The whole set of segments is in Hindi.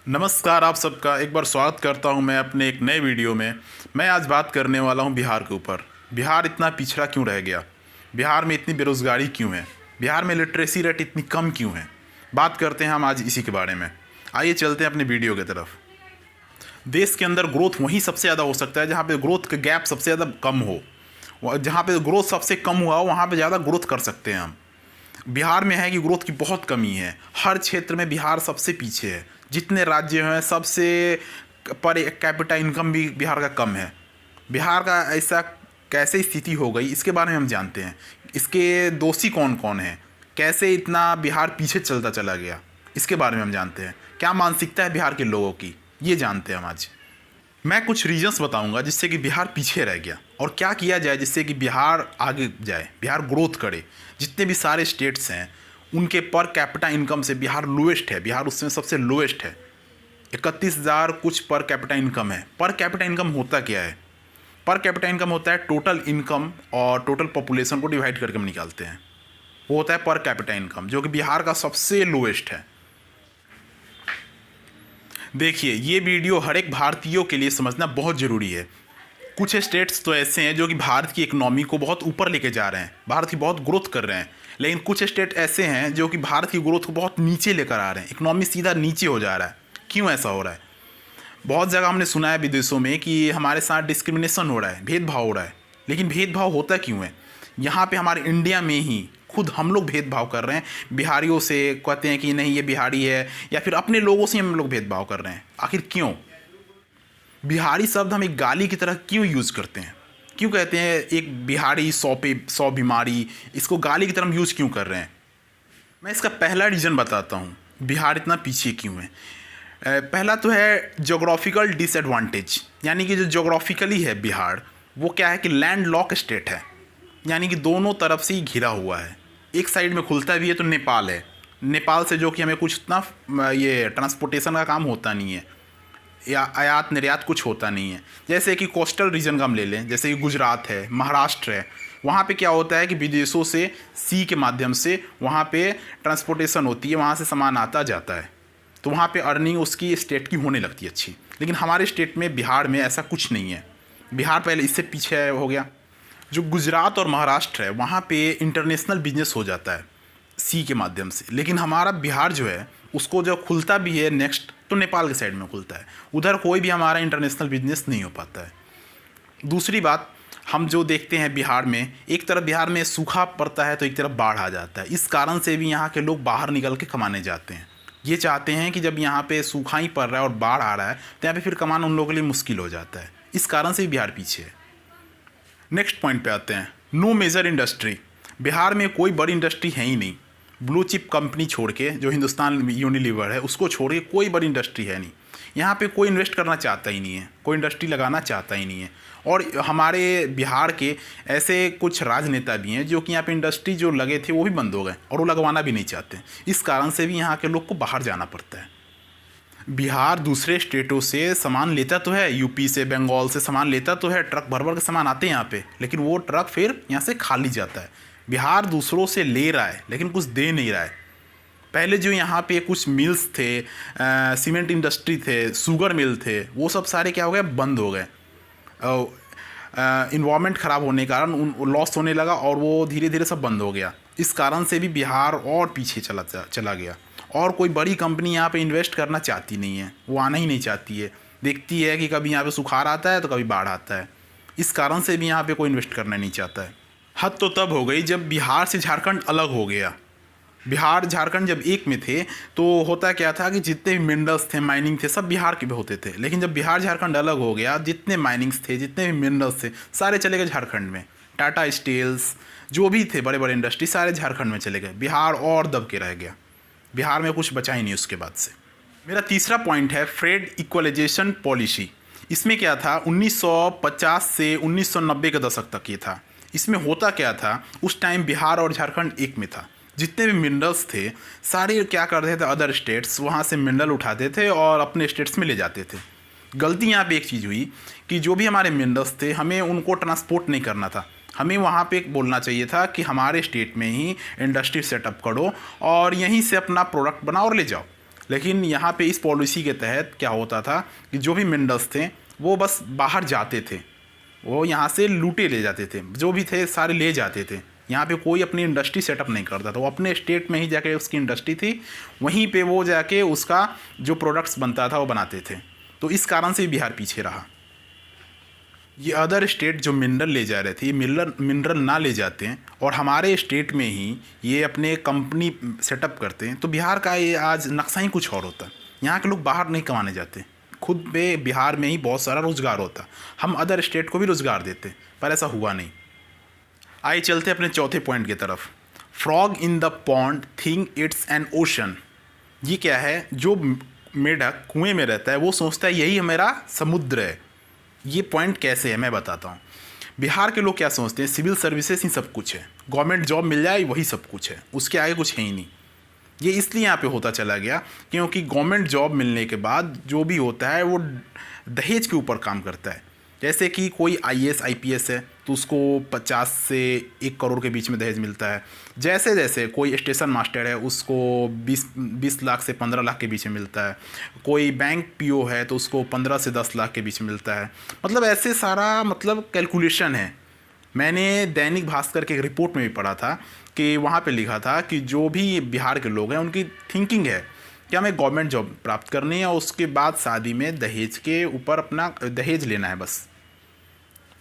नमस्कार, आप सबका एक बार स्वागत करता हूं मैं अपने एक नए वीडियो में। मैं आज बात करने वाला हूं बिहार के ऊपर। बिहार इतना पिछड़ा क्यों रह गया? बिहार में इतनी बेरोज़गारी क्यों है? बिहार में लिटरेसी रेट इतनी कम क्यों है? बात करते हैं हम आज इसी के बारे में। आइए चलते हैं अपने वीडियो की तरफ। देश के अंदर ग्रोथ वहीं सबसे ज़्यादा हो सकता है जहाँ पे ग्रोथ का गैप सबसे ज़्यादा कम हो। जहाँ पे ग्रोथ सबसे कम हुआ हो वहाँ पे ज़्यादा ग्रोथ कर सकते हैं हम। बिहार में है कि ग्रोथ की बहुत कमी है। हर क्षेत्र में बिहार सबसे पीछे है। जितने राज्य हैं सबसे पर कैपिटा इनकम भी बिहार का कम है। बिहार का ऐसा कैसे स्थिति हो गई इसके बारे में हम जानते हैं। इसके दोषी कौन कौन हैं, कैसे इतना बिहार पीछे चलता चला गया, इसके बारे में हम जानते हैं। क्या मानसिकता है बिहार के लोगों की, ये जानते हैं हम आज। मैं कुछ रीजंस बताऊंगा जिससे कि बिहार पीछे रह गया और क्या किया जाए जिससे कि बिहार आगे जाए, बिहार ग्रोथ करे। जितने भी सारे स्टेट्स हैं उनके पर कैपिटा इनकम से बिहार लोएस्ट है। बिहार उसमें सबसे लोएस्ट है। 31,000 कुछ पर कैपिटा इनकम है। पर कैपिटा इनकम होता क्या है? पर कैपिटा इनकम होता है टोटल इनकम और टोटल पॉपुलेशन को डिवाइड करके हम निकालते हैं। वो होता है पर कैपिटा इनकम, जो कि बिहार का सबसे लोएस्ट है। देखिए, ये वीडियो हर एक भारतीयों के लिए समझना बहुत ज़रूरी है। कुछ स्टेट्स तो ऐसे हैं जो कि भारत की इकोनॉमी को बहुत ऊपर लेके जा रहे हैं, भारत की बहुत ग्रोथ कर रहे हैं। लेकिन कुछ स्टेट ऐसे हैं जो कि भारत की ग्रोथ को बहुत नीचे लेकर आ रहे हैं। इकोनॉमी सीधा नीचे हो जा रहा है। क्यों ऐसा हो रहा है? बहुत जगह हमने सुना है विदेशों में कि हमारे साथ डिस्क्रिमिनेशन हो रहा है, भेदभाव हो रहा है। लेकिन भेदभाव होता क्यों है? यहाँ पे हमारे इंडिया में ही खुद हम लोग भेदभाव कर रहे हैं। बिहारियों से कहते हैं कि नहीं ये बिहारी है, या फिर अपने लोगों से हम लोग भेदभाव कर रहे हैं। आखिर क्यों? बिहारी शब्द हम एक गाली की तरह क्यों यूज़ करते हैं? क्यों कहते हैं एक बिहारी 100 पे 100 बीमारी? इसको गाली की तरह यूज़ क्यों कर रहे हैं? मैं इसका पहला रीज़न बताता हूँ बिहार इतना पीछे क्यों है। पहला तो है जोग्राफिकल डिसएडवांटेज, यानी कि जो जोग्राफिकली है बिहार, वो क्या है कि लैंड लॉक स्टेट है। यानी कि दोनों तरफ से ही घिरा हुआ है। एक साइड में खुलता भी है तो नेपाल है। नेपाल से जो कि हमें कुछ इतना ये ट्रांसपोर्टेशन का काम होता नहीं है, या आयात निर्यात कुछ होता नहीं है। जैसे कि कोस्टल रीजन का हम ले लें, जैसे कि गुजरात है, महाराष्ट्र है। वहाँ पे क्या होता है कि विदेशों से सी के माध्यम से वहाँ पे ट्रांसपोर्टेशन होती है, वहाँ से सामान आता जाता है, तो वहाँ पे अर्निंग उसकी स्टेट की होने लगती है अच्छी। लेकिन हमारे स्टेट में, बिहार में ऐसा कुछ नहीं है। बिहार पहले इससे पीछे हो गया। जो गुजरात और महाराष्ट्र है वहाँ पे इंटरनेशनल बिजनेस हो जाता है सी के माध्यम से। लेकिन हमारा बिहार जो है उसको जब खुलता भी है नेक्स्ट, तो नेपाल के साइड में खुलता है। उधर कोई भी हमारा इंटरनेशनल बिजनेस नहीं हो पाता है। दूसरी बात, हम जो देखते हैं बिहार में, एक तरफ बिहार में सूखा पड़ता है तो एक तरफ बाढ़ आ जाता है। इस कारण से भी यहाँ के लोग बाहर निकल के कमाने जाते हैं। ये चाहते हैं कि जब यहाँ पे सूखा ही पड़ रहा है और बाढ़ आ रहा है तो यहाँ पे फिर कमाना उन लोगों के लिए मुश्किल हो जाता है। इस कारण से भी बिहार पीछे है। नेक्स्ट पॉइंट पे आते हैं, नो मेजर इंडस्ट्री। बिहार में कोई बड़ी इंडस्ट्री है ही नहीं। ब्लू चिप कंपनी छोड़ के, जो हिंदुस्तान यूनिलीवर है, उसको छोड़ के कोई बड़ी इंडस्ट्री है नहीं। यहाँ पे कोई इन्वेस्ट करना चाहता ही नहीं है, कोई इंडस्ट्री लगाना चाहता ही नहीं है। और हमारे बिहार के ऐसे कुछ राजनेता भी हैं जो कि यहाँ पे इंडस्ट्री जो लगे थे वो भी बंद हो गए और वो लगवाना भी नहीं चाहते। इस कारण से भी यहाँ के लोग को बाहर जाना पड़ता है। बिहार दूसरे स्टेटों से सामान लेता तो है, यूपी से, बंगाल से सामान लेता तो है, ट्रक भर भर के सामान आते हैं यहाँ पे, लेकिन वो ट्रक फिर यहाँ से खाली जाता है। बिहार दूसरों से ले रहा है लेकिन कुछ दे नहीं रहा है। पहले जो यहाँ पे कुछ मिल्स थे, सीमेंट इंडस्ट्री थे, शुगर मिल थे, वो सब सारे क्या हो गए, बंद हो गए। इन्वायरमेंट ख़राब होने के कारण उन लॉस होने लगा और वो धीरे धीरे सब बंद हो गया। इस कारण से भी बिहार और पीछे चला गया। और कोई बड़ी कंपनी यहाँ पे इन्वेस्ट करना चाहती नहीं है, वो आना ही नहीं चाहती है। देखती है कि कभी यहाँ पे सुखाड़ आता है तो कभी बाढ़ आता है। इस कारण से भी यहाँ पे कोई इन्वेस्ट करना नहीं चाहता है। हद तो तब हो गई जब बिहार से झारखंड अलग हो गया। बिहार झारखंड जब एक में थे तो होता क्या था कि जितने भी मिनरल्स थे, माइनिंग थे, सब बिहार के होते थे। लेकिन जब बिहार झारखंड अलग हो गया, जितने माइनिंग्स थे, जितने भी मिनरल्स थे, सारे चले गए झारखंड में। टाटा स्टील्स जो भी थे, बड़े बड़े इंडस्ट्री, सारे झारखंड में चले गए। बिहार और दब के रह गया। बिहार में कुछ बचा ही नहीं उसके बाद से। मेरा तीसरा पॉइंट है फ्रेड इक्वलाइजेशन पॉलिसी। इसमें क्या था, 1950 से 1990 के दशक तक ये था। इसमें होता क्या था, उस टाइम बिहार और झारखंड एक में था। जितने भी मिनरल्स थे सारे क्या करते थे, अदर स्टेट्स वहाँ से मिनरल उठाते थे और अपने स्टेट्स में ले जाते थे। गलती यहाँ पे एक चीज़ हुई कि जो भी हमारे मिनरल्स थे हमें उनको ट्रांसपोर्ट नहीं करना था। हमें वहाँ पे बोलना चाहिए था कि हमारे स्टेट में ही इंडस्ट्री सेटअप करो और यहीं से अपना प्रोडक्ट बनाओ और ले जाओ। लेकिन यहाँ पे इस पॉलिसी के तहत क्या होता था कि जो भी मिनरल्स थे वो बस बाहर जाते थे, वो यहाँ से लूटे ले जाते थे, जो भी थे सारे ले जाते थे। यहाँ पे कोई अपनी इंडस्ट्री सेटअप नहीं करता था, वो अपने स्टेट में ही जाके उसकी इंडस्ट्री थी, वहीं पे वो जाके उसका जो प्रोडक्ट्स बनता था वो बनाते थे। तो इस कारण से बिहार पीछे रहा। ये अदर स्टेट जो मिनरल ले जा रहे थे, ये मिनरल ना ले जाते हैं और हमारे स्टेट में ही ये अपने कंपनी सेटअप करते हैं, तो बिहार का ये आज नक्शा ही कुछ और होता। यहाँ के लोग बाहर नहीं कमाने जाते, खुद पे बिहार में ही बहुत सारा रोज़गार होता। हम अदर स्टेट को भी रोज़गार देते, पर ऐसा हुआ नहीं। आइए चलते अपने चौथे पॉइंट की तरफ। Frog in the pond think it's an ocean. ये क्या है? जो मेढक कुएं में रहता है वो सोचता है यही मेरा समुद्र है। ये पॉइंट कैसे है मैं बताता हूँ। बिहार के लोग क्या सोचते हैं, सिविल सर्विसेज ही सब कुछ है, गवर्नमेंट जॉब मिल जाए वही सब कुछ है, उसके आगे कुछ है ही नहीं। ये इसलिए यहाँ पे होता चला गया क्योंकि गवर्नमेंट जॉब मिलने के बाद जो भी होता है वो दहेज के ऊपर काम करता है। जैसे कि कोई IAS IPS है तो उसको 50 से 1 करोड़ के बीच में दहेज मिलता है। जैसे जैसे कोई स्टेशन मास्टर है उसको 20 लाख से 15 लाख के बीच में मिलता है। कोई बैंक PO है तो उसको 15 से 10 लाख के बीच में मिलता है। मतलब ऐसे सारा कैलकुलेशन है। मैंने दैनिक भास्कर के एक रिपोर्ट में भी पढ़ा था कि वहाँ पे लिखा था कि जो भी बिहार के लोग हैं उनकी थिंकिंग है कि हमें गवर्नमेंट जॉब प्राप्त करनी है और उसके बाद शादी में दहेज के ऊपर अपना दहेज लेना है, बस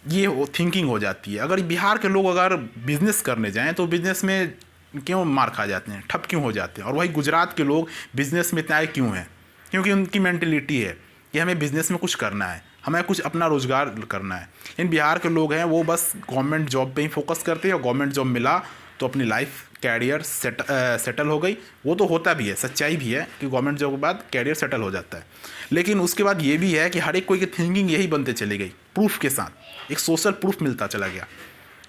ये थिंकिंग हो जाती है। अगर बिहार के लोग अगर बिज़नेस करने जाएं तो बिज़नेस में क्यों मार खा जाते हैं, ठप क्यों हो जाते हैं? और वही गुजरात के लोग बिज़नेस में इतना आए क्यों हैं? क्योंकि उनकी मेंटेलिटी है कि हमें बिज़नेस में कुछ करना है, हमें कुछ अपना रोज़गार करना है। इन बिहार के लोग हैं वो बस गवर्नमेंट जॉब पे ही फोकस करते हैं और गवर्नमेंट जॉब मिला तो अपनी लाइफ कैरियर सेटल हो गई। वो तो होता भी है, सच्चाई भी है कि गवर्नमेंट जॉब के बाद कैरियर सेटल हो जाता है। लेकिन उसके बाद ये भी है कि हर एक कोई की थिंकिंग यही बनते चली गई, प्रूफ के साथ एक सोशल प्रूफ मिलता चला गया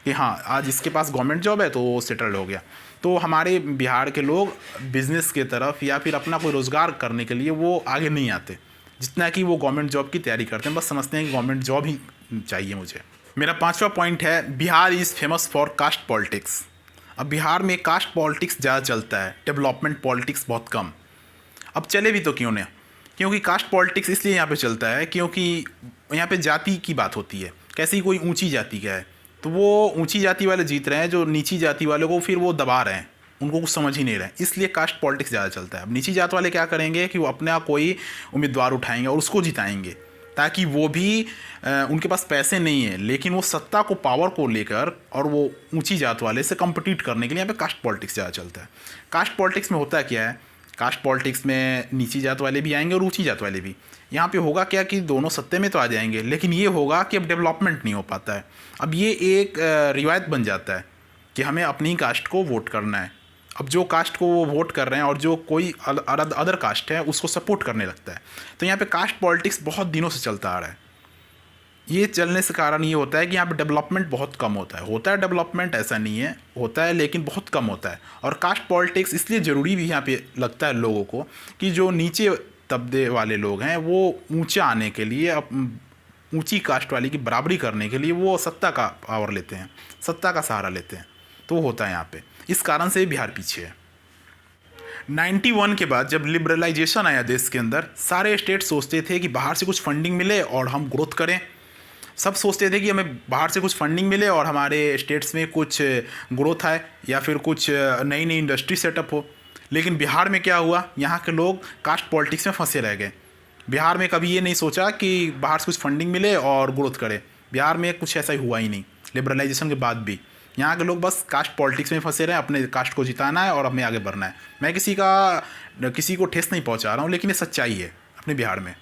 कि हाँ आज इसके पास गवर्नमेंट जॉब है तो वो सेटल्ड हो गया। तो हमारे बिहार के लोग बिज़नेस के तरफ या फिर अपना कोई रोज़गार करने के लिए वो आगे नहीं आते, जितना कि वो गवर्नमेंट जॉब की तैयारी करते हैं। बस समझते हैं कि गवर्नमेंट जॉब ही चाहिए मुझे। मेरा पाँचवा पॉइंट है Bihar is famous for caste politics. अब बिहार में कास्ट पॉलिटिक्स ज़्यादा चलता है, डेवलपमेंट पॉलिटिक्स बहुत कम। अब चले भी तो क्यों नहीं, क्योंकि कास्ट पॉलिटिक्स इसलिए यहाँ पे चलता है क्योंकि यहाँ पे जाति की बात होती है। कैसी कोई ऊंची जाति का है तो वो ऊंची जाति वाले जीत रहे हैं, जो नीची जाति वाले को फिर वो दबा रहे हैं, उनको कुछ समझ ही नहीं रहे, इसलिए कास्ट पॉलिटिक्स ज़्यादा चलता है। अब नीची जात वाले क्या करेंगे कि वो अपना कोई उम्मीदवार उठाएंगे और उसको जिताएंगे, ताकि वो भी उनके पास पैसे नहीं है लेकिन वो सत्ता को, पावर को लेकर और वो ऊंची जात वाले से कम्पिटिट करने के लिए यहाँ पे कास्ट पॉलिटिक्स ज़्यादा चलता है। कास्ट पॉलिटिक्स में होता क्या है, कास्ट पॉलिटिक्स में नीची जात वाले भी आएंगे और ऊंची जात वाले भी। यहाँ पे होगा क्या कि दोनों सत्ते में तो आ जाएंगे, लेकिन ये होगा कि अब डेवलपमेंट नहीं हो पाता है। अब ये एक रिवायत बन जाता है कि हमें अपनी ही कास्ट को वोट करना है। अब जो कास्ट को वो वोट कर रहे हैं और जो कोई अदर कास्ट है उसको सपोर्ट करने लगता है। तो यहाँ पे कास्ट पॉलिटिक्स बहुत दिनों से चलता आ रहा है। ये चलने से कारण ये होता है कि यहाँ पे डेवलपमेंट बहुत कम होता है डेवलपमेंट, ऐसा नहीं है, होता है लेकिन बहुत कम होता है। और कास्ट पॉलिटिक्स इसलिए ज़रूरी भी यहाँ पे लगता है लोगों को कि जो नीचे तबके वाले लोग हैं वो ऊंचा आने के लिए, ऊंची कास्ट वाली की बराबरी करने के लिए वो सत्ता का पावर लेते हैं, सत्ता का सहारा लेते हैं। तो होता है यहाँ पे, इस कारण से बिहार पीछे है। 91 के बाद जब लिबरलाइजेशन आया देश के अंदर, सारे स्टेट सोचते थे कि बाहर से कुछ फंडिंग मिले और हम ग्रोथ करें। सब सोचते थे कि हमें बाहर से कुछ फंडिंग मिले और हमारे स्टेट्स में कुछ ग्रोथ आए या फिर कुछ नई नई इंडस्ट्री सेटअप हो। लेकिन बिहार में क्या हुआ, यहाँ के लोग कास्ट पॉलिटिक्स में फंसे रह गए। बिहार में कभी ये नहीं सोचा कि बाहर से कुछ फंडिंग मिले और ग्रोथ करे। बिहार में कुछ ऐसा ही हुआ ही नहीं लिबरलाइजेशन के बाद भी। यहाँ के लोग बस कास्ट पॉलिटिक्स में फंसे रहे, अपने कास्ट को जिताना है और हमें आगे बढ़ना है। मैं किसी को ठेस नहीं पहुँचा रहा हूँ, लेकिन ये सच्चाई है अपने बिहार में।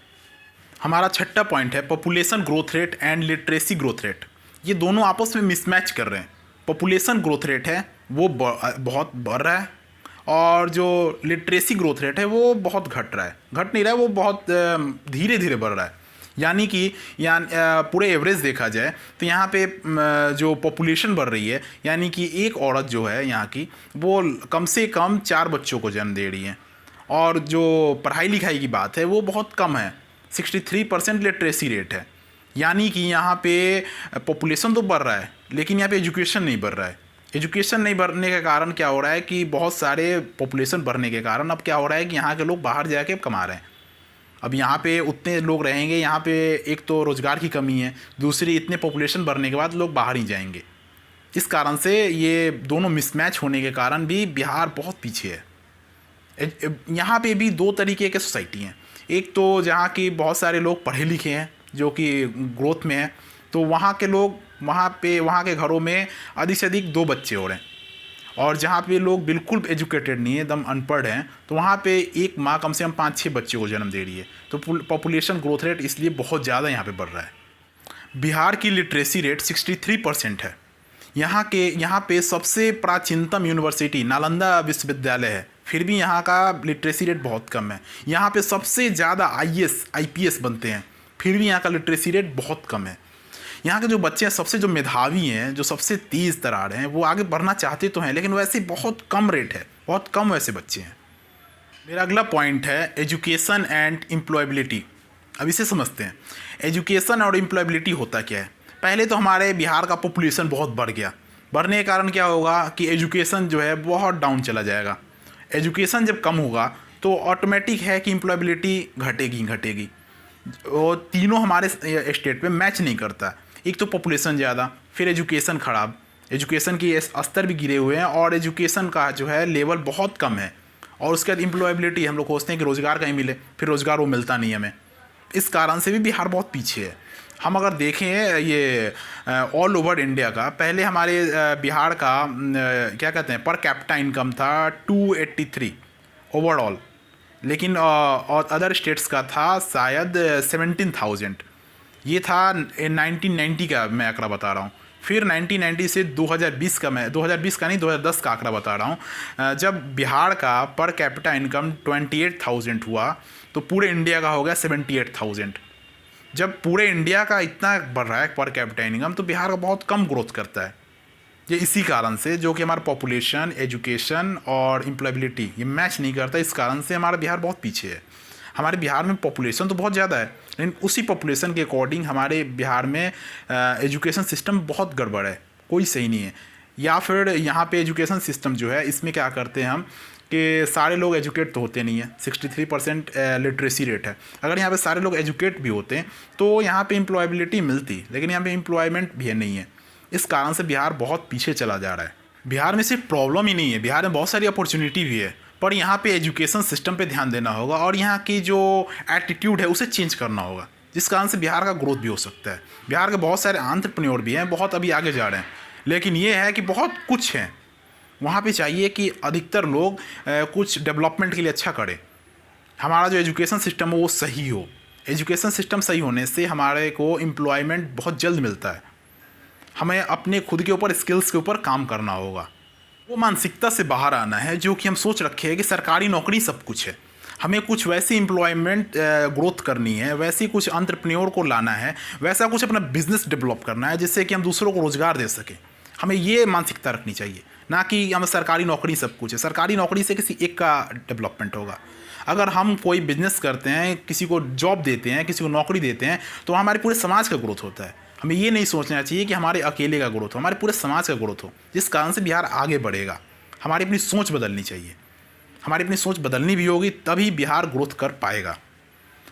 हमारा छठा पॉइंट है population growth rate and literacy growth rate. ये दोनों आपस में मिसमैच कर रहे हैं। पॉपुलेशन ग्रोथ रेट है वो बहुत बढ़ रहा है और जो लिटरेसी ग्रोथ रेट है वो बहुत घट नहीं रहा है, वो बहुत धीरे धीरे बढ़ रहा है। यानी कि पूरे एवरेज देखा जाए तो यहाँ पे जो पॉपुलेशन बढ़ रही है, यानी कि एक औरत जो है यहाँ की वो कम से कम 4 बच्चों को जन्म दे रही है। और जो पढ़ाई लिखाई की बात है वो बहुत कम है, 63% लिटरेसी रेट है। यानी कि यहाँ पे पॉपुलेशन तो बढ़ रहा है लेकिन यहाँ पे एजुकेशन नहीं बढ़ रहा है। एजुकेशन नहीं बढ़ने के कारण क्या हो रहा है कि बहुत सारे पॉपुलेशन बढ़ने के कारण अब क्या हो रहा है कि यहाँ के लोग बाहर जाके कमा रहे हैं। अब यहाँ पे उतने लोग रहेंगे, यहाँ पे एक तो रोज़गार की कमी है, दूसरी इतने पॉपुलेशन बढ़ने के बाद लोग बाहर ही जाएंगे। इस कारण से ये दोनों मिसमैच होने के कारण भी बिहार बहुत पीछे है। यहाँ पे भी दो तरीके के सोसाइटी हैं। एक तो जहाँ की बहुत सारे लोग पढ़े लिखे हैं जो कि ग्रोथ में है, तो वहाँ के लोग वहाँ के घरों में अधिक से अधिक 2 बच्चे हो रहे हैं। और जहाँ पे लोग बिल्कुल एजुकेटेड नहीं है, एकदम अनपढ़ हैं, तो वहाँ पे एक माँ कम से कम 5-6 बच्चे को जन्म दे रही है। तो पॉपुलेशन ग्रोथ रेट इसलिए बहुत ज़्यादा यहाँ पे बढ़ रहा है। बिहार की लिटरेसी रेट 63% है। यहाँ पे सबसे प्राचीनतम यूनिवर्सिटी नालंदा विश्वविद्यालय है, फिर भी यहाँ का लिटरेसी रेट बहुत कम है। यहाँ पे सबसे ज़्यादा IAS IPS बनते हैं, फिर भी यहाँ का लिटरेसी रेट बहुत कम है। यहाँ के जो बच्चे हैं, सबसे जो मेधावी हैं, जो सबसे तेज़ तरार हैं, वो आगे बढ़ना चाहते तो हैं, लेकिन वैसे बहुत कम रेट है, बहुत कम वैसे बच्चे हैं। मेरा अगला पॉइंट है एजुकेशन एंड एम्प्लॉयबिलिटी। अब इसे समझते हैं, एजुकेशन और एम्प्लॉयबिलिटी होता क्या है। पहले तो हमारे बिहार का पॉपुलेशन बहुत बढ़ गया, बढ़ने के कारण क्या होगा कि एजुकेशन जो है बहुत डाउन चला जाएगा। एजुकेशन जब कम होगा तो ऑटोमेटिक है कि एम्प्लॉयबिलिटी घटेगी। वो तीनों हमारे स्टेट में मैच नहीं करता। एक तो पॉपुलेशन ज़्यादा, फिर एजुकेशन ख़राब, एजुकेशन की स्तर भी गिरे हुए हैं और एजुकेशन का जो है लेवल बहुत कम है। और उसके बाद एम्प्लॉयबिलिटी, हम लोग सोचते हैं कि रोज़गार कहीं मिले, फिर रोज़गार वो मिलता नहीं हमें। इस कारण से भी बिहार बहुत पीछे है। हम अगर देखें ये ऑल ओवर इंडिया का, पहले हमारे बिहार का क्या कहते हैं पर कैपिटा इनकम था 283 ओवरऑल, लेकिन और अदर स्टेट्स का था शायद 17,000। ये था 1990 का मैं आंकड़ा बता रहा हूँ। फिर 1990 से 2020 का, मैं 2020 का नहीं 2010 का आंकड़ा बता रहा हूँ। जब बिहार का पर कैपिटा इनकम 28,000 हुआ तो पूरे इंडिया का हो गया 78,000। जब पूरे इंडिया का इतना बढ़ रहा है पर कैपिटा इनकम, तो बिहार का बहुत कम ग्रोथ करता है। ये इसी कारण से, जो कि हमारा पॉपुलेशन, एजुकेशन और एम्प्लॉयबिलिटी ये मैच नहीं करता, इस कारण से हमारा बिहार बहुत पीछे है। हमारे बिहार में पॉपुलेशन तो बहुत ज़्यादा है, लेकिन उसी पॉपुलेशन के अकॉर्डिंग हमारे बिहार में एजुकेशन सिस्टम बहुत गड़बड़ है, कोई सही नहीं है। या फिर यहाँ पे एजुकेशन सिस्टम जो है, इसमें क्या करते हैं हम कि सारे लोग एजुकेट तो होते नहीं हैं। 63% लिटरेसी रेट है। अगर यहाँ पे सारे लोग एजुकेट भी होते हैं तो यहाँ पे एम्प्लॉयबिलिटी मिलती, लेकिन यहाँ पे एम्प्लॉयमेंट भी नहीं है। इस कारण से बिहार बहुत पीछे चला जा रहा है। बिहार में सिर्फ प्रॉब्लम ही नहीं है, बिहार में बहुत सारी अपॉर्चुनिटी भी है, पर यहाँ पे एजुकेशन सिस्टम पे ध्यान देना होगा और यहाँ की जो एटीट्यूड है उसे चेंज करना होगा, जिस कारण से बिहार का ग्रोथ भी हो सकता है। बिहार के बहुत सारे एंटरप्रेन्योर भी हैं, बहुत अभी आगे जा रहे हैं, लेकिन ये है कि बहुत कुछ है वहाँ पे। चाहिए कि अधिकतर लोग कुछ डेवलपमेंट के लिए अच्छा करें। हमारा जो एजुकेशन सिस्टम है वो सही हो। एजुकेशन सिस्टम सही होने से हमारे को एम्प्लॉयमेंट बहुत जल्द मिलता है। हमें अपने खुद के ऊपर, स्किल्स के ऊपर काम करना होगा। वो मानसिकता से बाहर आना है जो कि हम सोच रखे हैं कि सरकारी नौकरी सब कुछ है। हमें कुछ वैसी एम्प्लॉयमेंट ग्रोथ करनी है, वैसी कुछ एंटरप्रेन्योर को लाना है, वैसा कुछ अपना बिजनेस डेवलप करना है जिससे कि हम दूसरों को रोज़गार दे सकें। हमें ये मानसिकता रखनी चाहिए, ना कि हमें सरकारी नौकरी सब कुछ है। सरकारी नौकरी से किसी एक का डेवलपमेंट होगा। अगर हम कोई बिजनेस करते हैं, किसी को जॉब देते हैं, किसी को नौकरी देते हैं, तो हमारे पूरे समाज का ग्रोथ होता है। हमें ये नहीं सोचना चाहिए कि हमारे अकेले का ग्रोथ हो, हमारे पूरे समाज का ग्रोथ हो, जिस कारण से बिहार आगे बढ़ेगा। हमारी अपनी सोच बदलनी चाहिए। हमारी अपनी सोच बदलनी भी होगी, तभी बिहार ग्रोथ कर पाएगा।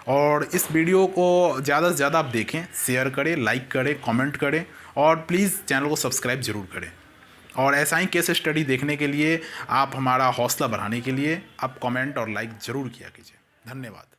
और इस वीडियो को ज़्यादा से ज़्यादा आप देखें, शेयर करें, लाइक करें, कमेंट करें और प्लीज़ चैनल को सब्सक्राइब ज़रूर करें। और ऐसा ही केस स्टडी देखने के लिए, आप हमारा हौसला बढ़ाने के लिए आप कमेंट और लाइक ज़रूर किया कीजिए। धन्यवाद।